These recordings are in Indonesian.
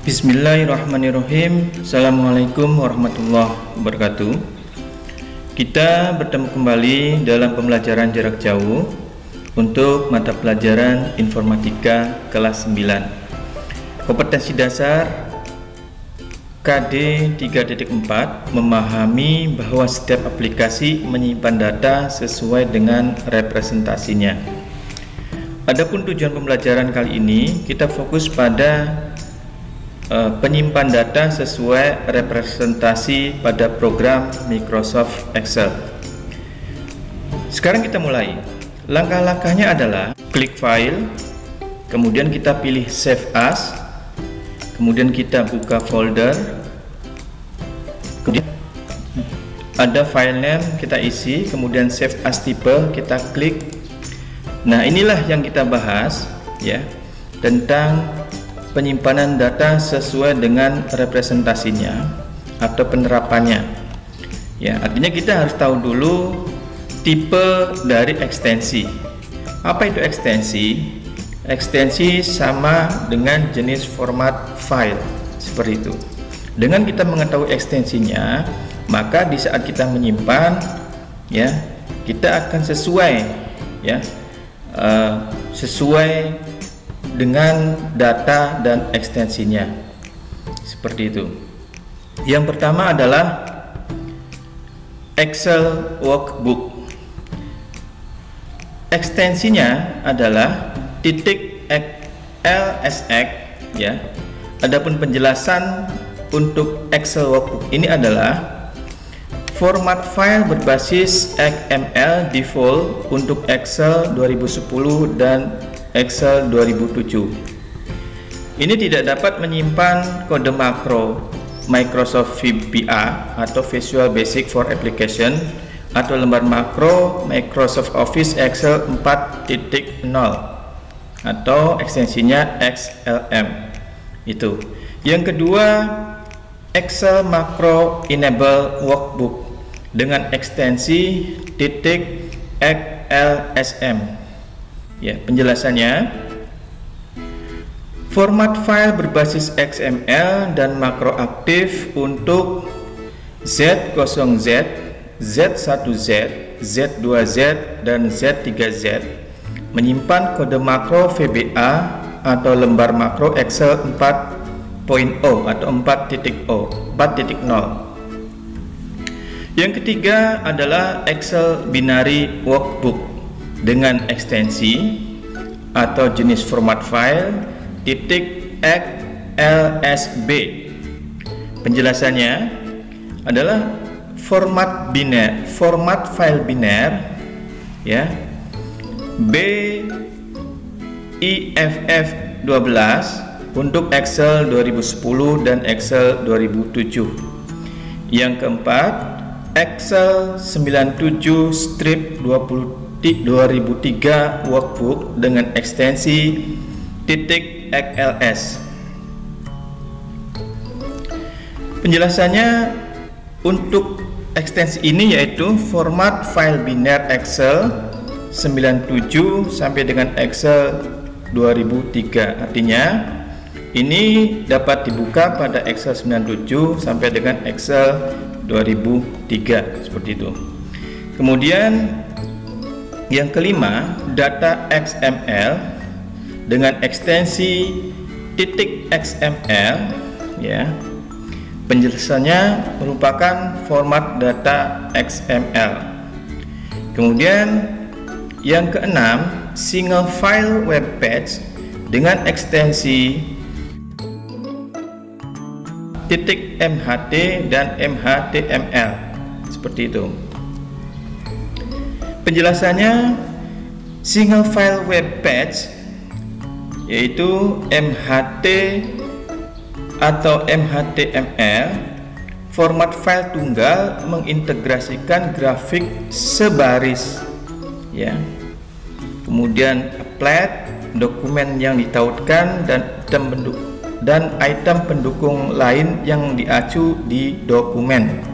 Bismillahirrahmanirrahim. Assalamualaikum warahmatullahi wabarakatuh. Kita bertemu kembali dalam pembelajaran jarak jauh untuk mata pelajaran informatika kelas 9. Kompetensi dasar KD 3.4 memahami bahwa setiap aplikasi menyimpan data sesuai dengan representasinya. Adapun tujuan pembelajaran kali ini, kita fokus pada penyimpan data sesuai representasi pada program Microsoft Excel. Sekarang kita mulai. Langkah-langkahnya adalah klik file, kemudian kita pilih save as, kemudian kita buka folder, kemudian ada file name kita isi, kemudian save as type kita klik. Nah, inilah yang kita bahas ya, tentang penyimpanan data sesuai dengan representasinya atau penerapannya. Ya, artinya kita harus tahu dulu tipe dari ekstensi. Apa itu ekstensi? Ekstensi sama dengan jenis format file, seperti itu. Dengan kita mengetahui ekstensinya, maka di saat kita menyimpan, ya, kita akan sesuai, ya, sesuai dengan data dan ekstensinya, seperti itu. Yang pertama adalah Excel Workbook. Ekstensinya adalah .lsx, ya. Adapun penjelasan untuk Excel Workbook ini adalah format file berbasis XML default untuk Excel 2010 dan Excel 2007. Ini tidak dapat menyimpan kode makro Microsoft VBA atau Visual Basic for Application atau lembar makro Microsoft Office Excel 4.0 atau ekstensinya XLM. Itu. Yang kedua, Excel Macro Enable Workbook dengan ekstensi .xlsm. Ya, penjelasannya, format file berbasis XML dan makro aktif untuk Z0Z, Z1Z, Z2Z, dan Z3Z menyimpan kode makro VBA atau lembar makro Excel 4.0 atau 4.0. Yang ketiga adalah Excel Binary Workbook dengan ekstensi atau jenis format file .xlsb. Penjelasannya adalah format file biner, ya, BIFF 12 untuk Excel 2010 dan Excel 2007. Yang keempat, Excel 97-2003 workbook dengan ekstensi .xls. Penjelasannya untuk ekstensi ini yaitu format file biner Excel 97 sampai dengan Excel 2003. Artinya ini dapat dibuka pada Excel 97 sampai dengan Excel 2003, seperti itu. Kemudian yang kelima, data XML dengan ekstensi .xml, ya. Penjelasannya merupakan format data XML. Kemudian yang keenam, single file web page dengan ekstensi .mht dan mhtml, seperti itu. Penjelasannya, single file web page yaitu MHT atau MHTML, format file tunggal mengintegrasikan grafik sebaris, ya. Kemudian applet, dokumen yang ditautkan dan item pendukung lain yang diacu di dokumen.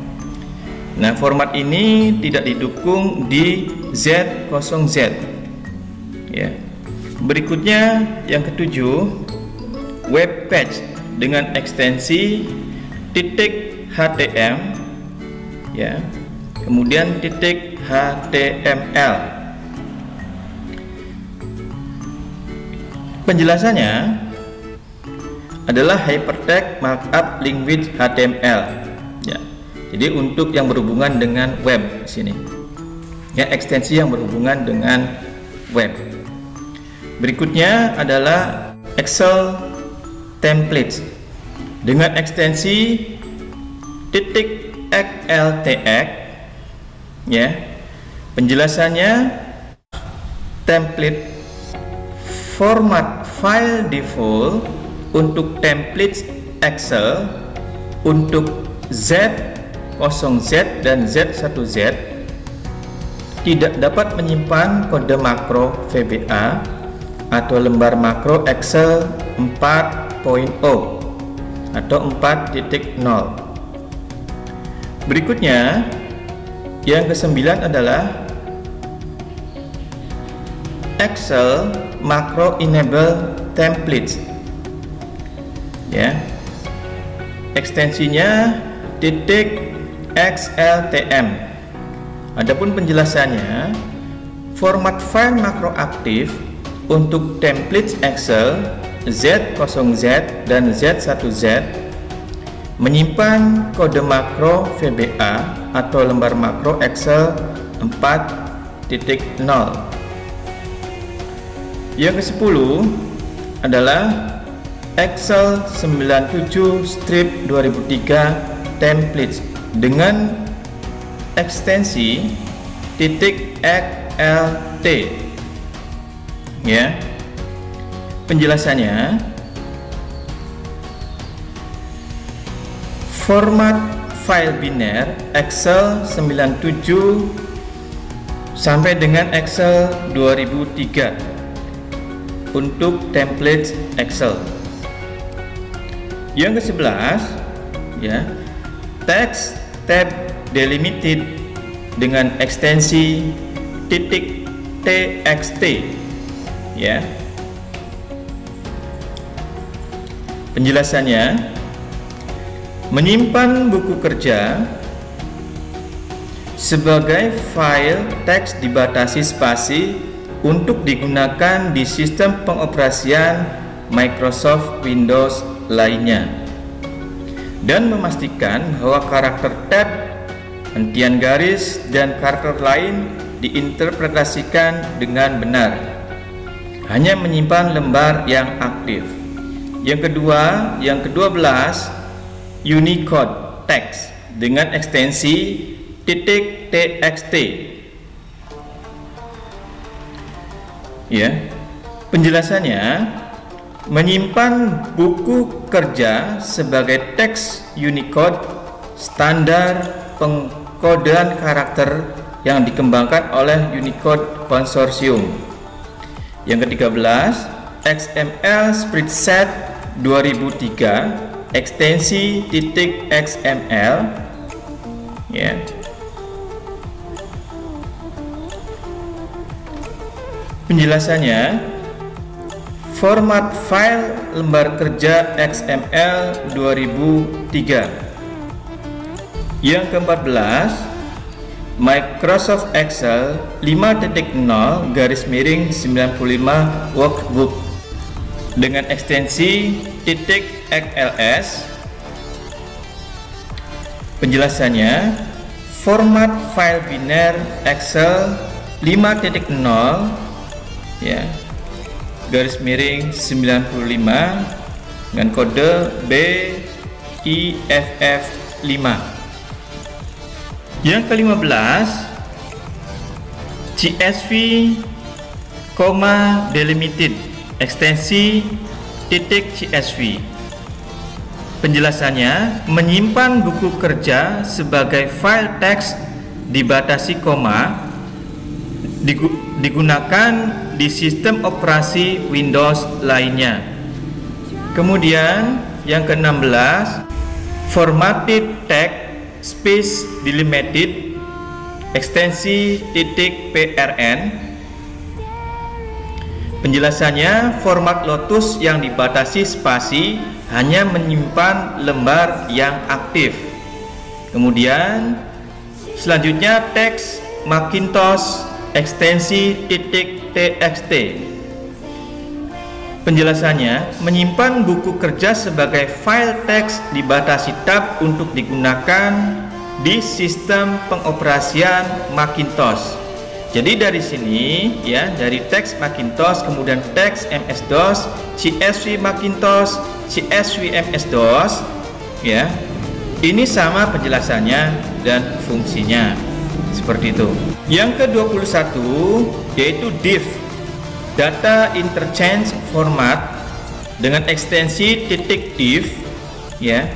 Nah, format ini tidak didukung di Z0Z, ya. Berikutnya yang ketujuh, web page dengan ekstensi .htm ya, kemudian .html. Penjelasannya adalah Hypertext Markup Language HTML ya. Jadi untuk yang berhubungan dengan web di sini ya, ekstensi yang berhubungan dengan web. Berikutnya adalah Excel Templates dengan ekstensi .xltx ya. Penjelasannya, template format file default untuk template Excel untuk Z0Z dan Z1Z tidak dapat menyimpan kode makro VBA atau lembar makro Excel 4.0 atau 4.0. Berikutnya yang ke-9 adalah Excel Macro Enable Templates ya. Ekstensinya .xltm. Adapun penjelasannya, format file makro aktif untuk template Excel Z0Z dan Z1Z menyimpan kode makro VBA atau lembar makro Excel 4.0. Yang ke-10 adalah Excel 97-2003 templates dengan ekstensi .xlt ya. Penjelasannya, format file biner Excel 97 sampai dengan Excel 2003 untuk template Excel. Yang ke-11 ya, text tab delimited dengan ekstensi .txt ya. Penjelasannya, menyimpan buku kerja sebagai file teks dibatasi spasi untuk digunakan di sistem pengoperasian Microsoft Windows lainnya, dan memastikan bahwa karakter tab, hentian garis, dan karakter lain diinterpretasikan dengan benar. Hanya menyimpan lembar yang aktif. Yang kedua, yang ke-12, Unicode text dengan ekstensi .txt ya. Penjelasannya, menyimpan buku kerja sebagai teks Unicode standar pengkodean karakter yang dikembangkan oleh Unicode Consortium. Yang ke-13, XML Spreadsheet 2003 ekstensi .xml ya. Penjelasannya, format file lembar kerja XML 2003. Yang ke-14, Microsoft Excel 5.0/95 workbook dengan ekstensi .xls. Penjelasannya, format file biner Excel 5.0 ya, /95 dengan kode BIFF5. Yang ke-15, CSV, delimited ekstensi .csv. Penjelasannya, menyimpan buku kerja sebagai file teks dibatasi koma digunakan di sistem operasi Windows lainnya. Kemudian yang ke-16, formatted text space delimited ekstensi .prn. Penjelasannya, format Lotus yang dibatasi spasi hanya menyimpan lembar yang aktif. Kemudian selanjutnya teks Macintosh ekstensi .txt. Penjelasannya, menyimpan buku kerja sebagai file teks dibatasi tab untuk digunakan di sistem pengoperasian Macintosh. Jadi dari sini ya, dari teks Macintosh, kemudian teks MS-DOS, CSV Macintosh, CSV MS-DOS ya. Ini sama penjelasannya dan fungsinya. Seperti itu. Yang ke-21 yaitu div, data interchange format dengan ekstensi .div ya.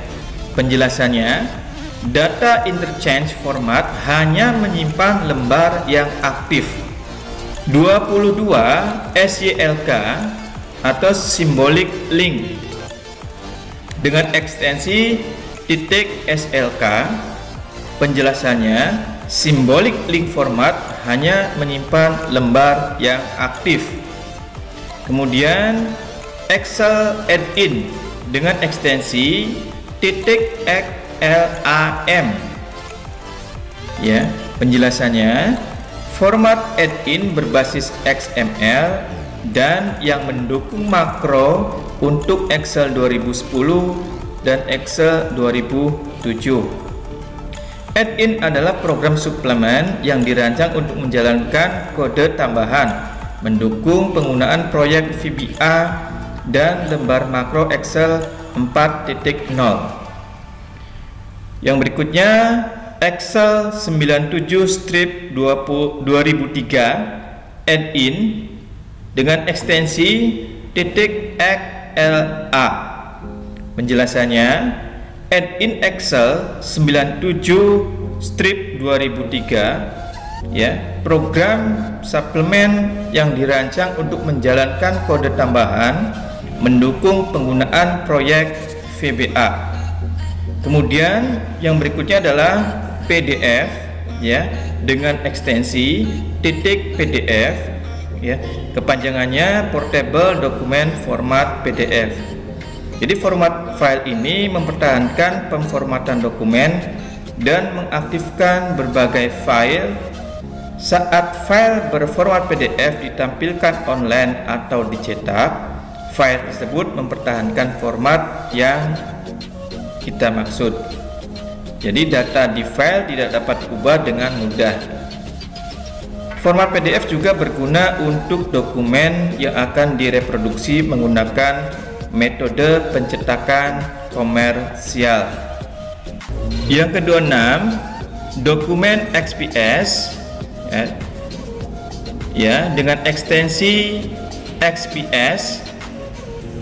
Penjelasannya, data interchange format hanya menyimpan lembar yang aktif. 22 SYLK atau symbolic link dengan ekstensi .slk. Penjelasannya, symbolic link format hanya menyimpan lembar yang aktif. Kemudian Excel add-in dengan ekstensi .xlam ya. Penjelasannya, format add-in berbasis XML dan yang mendukung makro untuk Excel 2010 dan Excel 2007. Add-in adalah program suplemen yang dirancang untuk menjalankan kode tambahan, mendukung penggunaan proyek VBA dan lembar makro Excel 4.0. Yang berikutnya Excel 97-2003 add-in dengan ekstensi .xla. Penjelasannya, add-in Excel 97-2003 ya, program suplemen yang dirancang untuk menjalankan kode tambahan, mendukung penggunaan proyek VBA. Kemudian yang berikutnya adalah PDF ya, dengan ekstensi .pdf ya, kepanjangannya Portable Document Format PDF. Jadi format file ini mempertahankan pemformatan dokumen dan mengaktifkan berbagai file. Saat file berformat PDF ditampilkan online atau dicetak, file tersebut mempertahankan format yang kita maksud. Jadi data di file tidak dapat diubah dengan mudah. Format PDF juga berguna untuk dokumen yang akan direproduksi menggunakan metode pencetakan komersial. Yang ke-26, dokumen XPS ya, dengan ekstensi XPS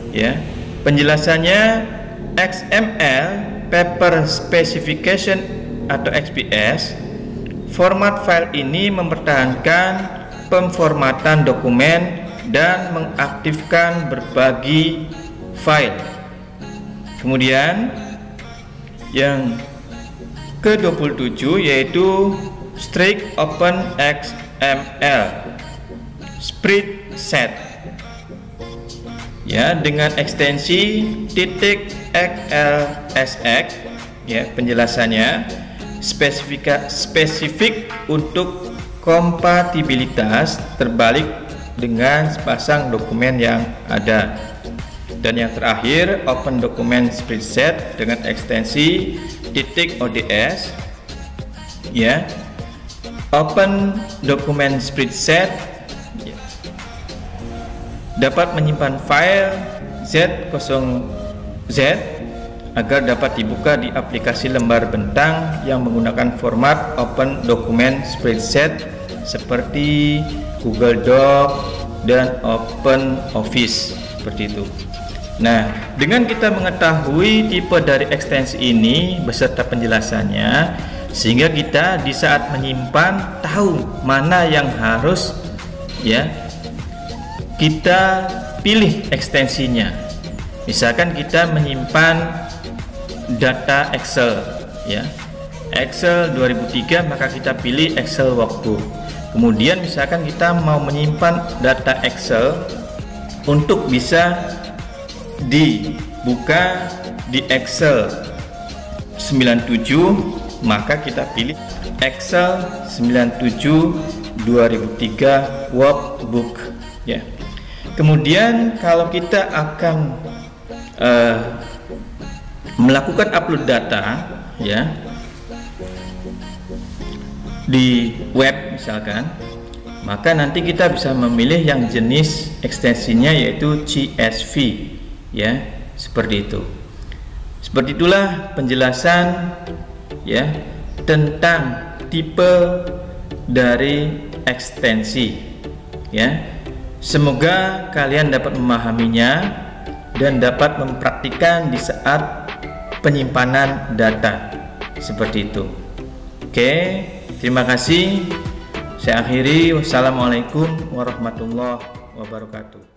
ya. Penjelasannya, XML Paper Specification atau XPS. Format file ini mempertahankan pemformatan dokumen dan mengaktifkan berbagi file. Kemudian yang ke-27 yaitu Strict Open XML Spreadsheet ya, dengan ekstensi .xlsx ya. Penjelasannya, spesifik untuk kompatibilitas terbalik dengan sepasang dokumen yang ada. Dan yang terakhir, Open Document Spreadsheet dengan ekstensi .ods ya. Open Document Spreadsheet ya, dapat menyimpan file Z0Z agar dapat dibuka di aplikasi lembar bentang yang menggunakan format Open Document Spreadsheet seperti Google Doc dan Open Office, seperti itu. Nah, dengan kita mengetahui tipe dari ekstensi ini beserta penjelasannya, sehingga kita di saat menyimpan tahu mana yang harus ya kita pilih ekstensinya. Misalkan kita menyimpan data Excel ya, Excel 2003, maka kita pilih Excel Workbook. Kemudian misalkan kita mau menyimpan data Excel untuk bisa buka di Excel 97, maka kita pilih Excel 97 2003 workbook ya. Kemudian kalau kita akan melakukan upload data ya di web misalkan, maka nanti kita bisa memilih yang jenis ekstensinya yaitu CSV ya, seperti itu. Seperti itulah penjelasan ya tentang tipe dari ekstensi ya. Semoga kalian dapat memahaminya dan dapat mempraktikkan di saat penyimpanan data seperti itu. Oke, terima kasih. Saya akhiri. Wassalamualaikum warahmatullahi wabarakatuh.